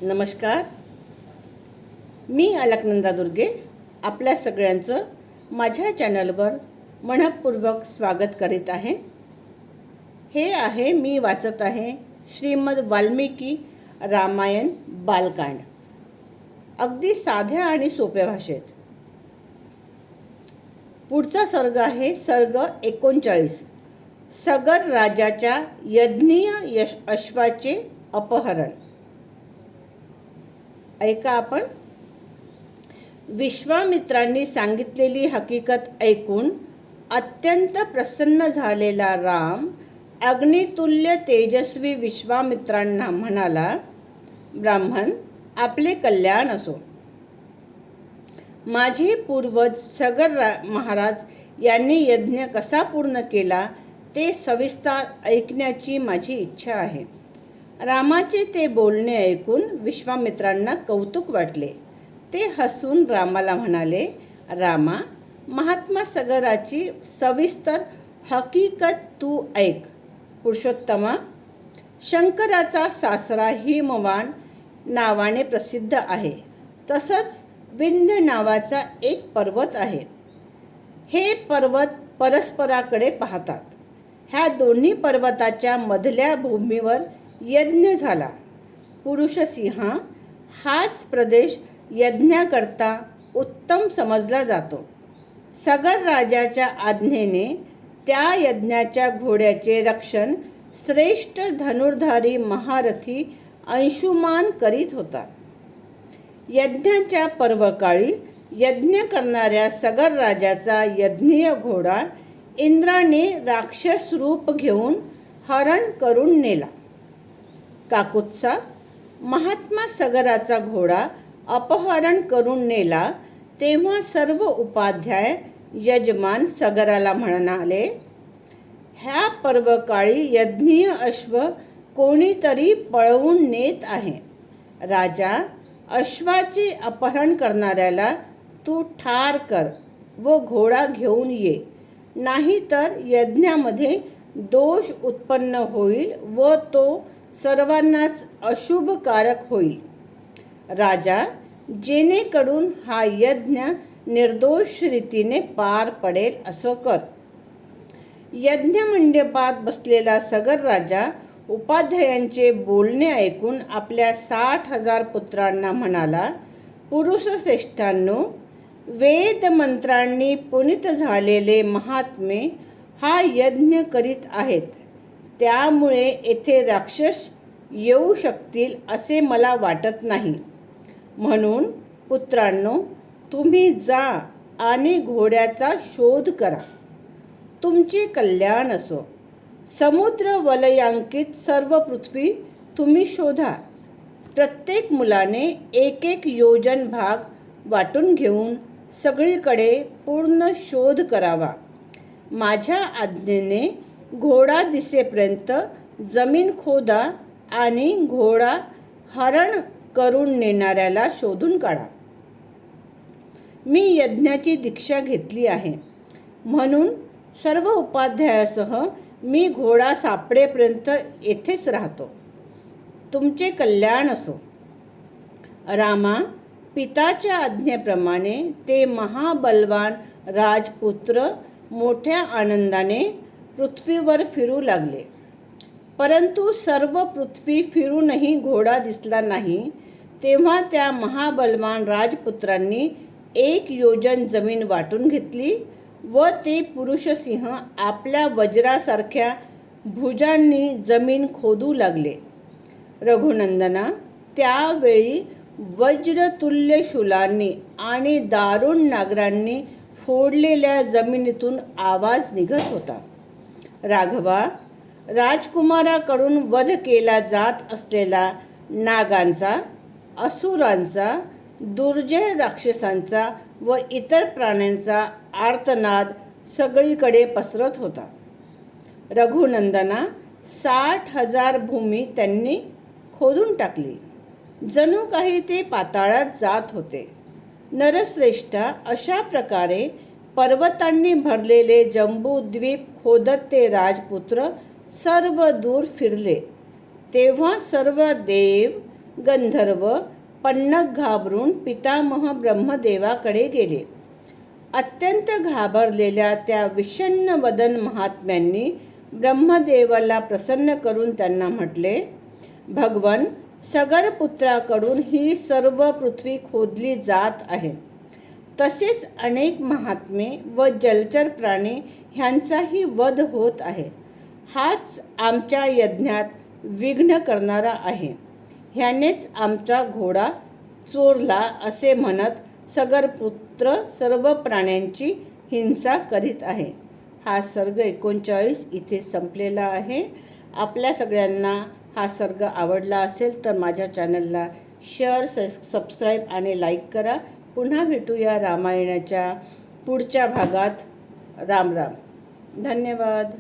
नमस्कार. मी अलकनंदा दुर्गे आपल्या सगळ्यांचं माझ्या चॅनलवर मनःपूर्वक स्वागत करीत आहे. हे आहे मी वाचत आहे श्रीमद वाल्मिकी रामायण बालकांड, अगदी साध्या आणि सोप्या भाषेत. पुढचा सर्ग आहे सर्ग 39. सगर राजाच्या यज्ञीय अश्वाचे अपहरण. ऐका आपण. विश्वामित्रांनी सांगितलेली हकीकत ऐकून अत्यंत प्रसन्न झालेला राम अग्नितुल्य तेजस्वी विश्वामित्रांना म्हणाला, ब्राह्मण, आपले कल्याण असो. माझे पूर्वज सगर महाराज यांनी यज्ञ कसा पूर्ण केला ते सविस्तर ऐकण्याची माझी इच्छा आहे. रामाचे ते बोलणे ऐकून विश्वामित्रांना कौतुक वाटले. ते हसून रामाला म्हणाले, रामा, महात्मा सगराची सविस्तर हकीकत तू ऐक. पुरुषोत्तमा, शंकराचा सासरा हिमवान नावाने प्रसिद्ध आहे. तसंच विंध्य नावाचा एक पर्वत आहे. हे पर्वत परस्पराकडे पाहतात. ह्या दोन्ही पर्वताच्या मधल्या भूमीवर यज्ञ झाला. पुरुषसिंह हाच प्रदेश यज्ञाकरता उत्तम समजला जातो. सगर राजाच्या आज्ञेने त्या यज्ञाच्या घोड्याचे रक्षण श्रेष्ठ धनुर्धारी महारथी अंशुमान करीत होता. यज्ञाच्या पर्वकाळी यज्ञ करणाऱ्या सगर राजाचा यज्ञीय घोडा इंद्राने राक्षस रूप घेऊन हरण करून नेला. काकुत्सा, महात्मा सगराचा घोडा अपहरण करून नेला तेव्हा सर्व उपाध्याय यजमान सगराला म्हणाले, ह्या पर्वकाळी यज्ञीय अश्व कोणीतरी पळवून नेत आहे. राजा, अश्वाचे अपहरण करणाऱ्याला तू ठार कर व घोडा घेऊन ये, नाहीतर यज्ञामध्ये दोष उत्पन्न होईल व तो सर्वांनाच अशुभकारक होईल. राजा, जेणेकरून हा यज्ञ निर्दोष रीतीने पार पडेल असं कर. यज्ञमंडपात बसलेला सगर राजा उपाध्यायांचे बोलणे ऐकून आपल्या 60,000 पुत्रांना म्हणाला, पुरुषश्रेष्ठांनो, वेद मंत्रांनी पुनीत झालेले महात्मे हा यज्ञ करीत आहेत. त्यामुळे येथे राक्षस येऊ शकतील असे मला वाटत नाही. म्हणून पुत्रांनो, तुम्ही जा आणि घोड्याचा शोध करा. तुमचे कल्याण असो. समुद्र वलयांकित सर्व पृथ्वी तुम्ही शोधा. प्रत्येक मुलाने एक एक योजन भाग वाटून घेऊन सगळीकडे पूर्ण शोध करावा. माझ्या आज्ञेने घोडा दिसेपर्यंत जमीन खोदा आणि घोडा हरण करून नेणाऱ्याला शोधून काढा. मी यज्ञाची दीक्षा घेतली आहे म्हणून सर्व उपाध्यायासह मी घोडा सापडेपर्यंत येथेच राहतो. तुमचे कल्याण असो. रामा, पिताच्या आज्ञेप्रमाणे ते महाबलवान राजपुत्र मोठ्या आनंदाने पृथ्वीवर फिरू लागले. परंतु सर्व पृथ्वी फिरूनही घोडा दिसला नाही. तेव्हा त्या महाबलवान राजपुत्रांनी 1 योजन जमीन वाटून घेतली व ते पुरुषसिंह आपल्या वज्रासारख्या भुजांनी जमीन खोदू लागले. रघुनंदना, त्यावेळी वज्रतुल्य शूलांनी आणि दारुण नागरांनी फोडलेल्या जमिनीतून आवाज निघत होता. राघवा, राजकुमाराकडून वध केला जात असलेला नागांचा, असुरांचा, दुर्जय राक्षसांचा व इतर प्राण्यांचा आर्तनाद सगळीकडे पसरत होता. रघुनंदना, 60,000 भूमी त्यांनी खोदून टाकली. जणू काही ते पाताळात जात होते. नरश्रेष्ठा, अशा प्रकारे पर्वतांनी भरलेले जंबूद्वीप खोदत ते राजपुत्र सर्व दूर फिरले. तेव्हा सर्व देव गंधर्व पन्नग घाबरून पितामह ब्रह्मदेवाकडे गेले. अत्यंत घाबरलेल्या त्या विषण्ण वदन महात्म्यांनी ब्रह्मदेवाला प्रसन्न करून त्यांना म्हटले, भगवन, सगर पुत्राकडून ही सर्व पृथ्वी खोदली जात आहे. तसेच अनेक महात्मे व जलचर प्राणी ह्यांचाही वध होत आहे. हाच आमच्या यज्ञात विघ्न करणारा आहे. ह्यानेच आमचा घोडा चोरला असे म्हणत सगरपुत्र सर्व प्राण्यांची हिंसा करीत आहे. हा सर्ग 39 इथे संपलेला आहे. आपल्या सगळ्यांना हा सर्ग आवडला असेल तर माझ्या चॅनलला शेअर, सबस्क्राईब आणि लाईक करा. पुन्हा भेटूया रामायणाच्या पुढच्या भागात. राम राम. धन्यवाद.